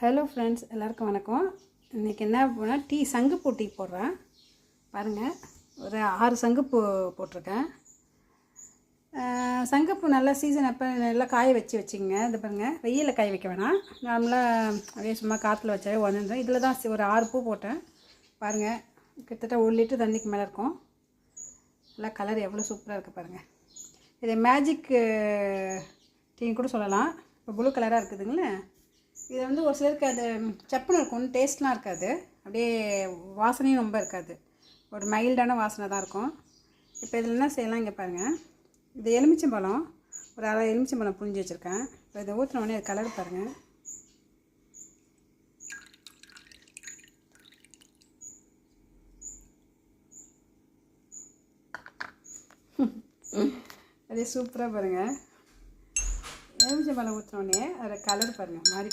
Hello friends, எல்லாருக்கும் வணக்கம். இன்றைக்கி என்ன பண்ணால் சங்குப்பூ டீ போடுறேன் பாருங்கள். ஒரு 6 சங்குப்பூ போட்டிருக்கேன். சங்குப்பூ நல்லா சீசன் அப்போ நல்லா காய வச்சுங்க. இது பாருங்கள், வெயிலில் காய வைக்க வேணாம், நார்மலாக அப்படியே சும்மா காற்றுல வச்சாவே வந்துடும். இதில் தான் ஒரு 6 பூ போட்டேன் பாருங்கள். கிட்டத்தட்ட 1 லிட்டர் தண்ணிக்கு மேலே இருக்கும். நல்லா கலர் எவ்வளோ சூப்பராக இருக்குது பாருங்கள். இது மேஜிக் டீன்னு கூட சொல்லலாம். இப்போ ப்ளூ கலராக இருக்குதுங்களே. இது வந்து ஒரு சிலருக்கு அது சப்புன்னு இருக்கும், டேஸ்ட்லாம் இருக்காது, அப்படியே வாசனையும் ரொம்ப இருக்காது, ஒரு மைல்டான வாசனை தான் இருக்கும். இப்போ இதில் என்ன செய்யலாம் இங்கே பாருங்கள். இது எலுமிச்சம்பழம், ஒரு அரை எலுமிச்சம்பழம் புழிஞ்சு வச்சுருக்கேன். இப்போ இதை ஊற்றினோடனே அது கலர் பாருங்கள். அதே சூப்பராக பாருங்கள். எலுமிச்சம்பழம் ஊற்றினோடனே அதில் கலர் பாருங்கள் மாறி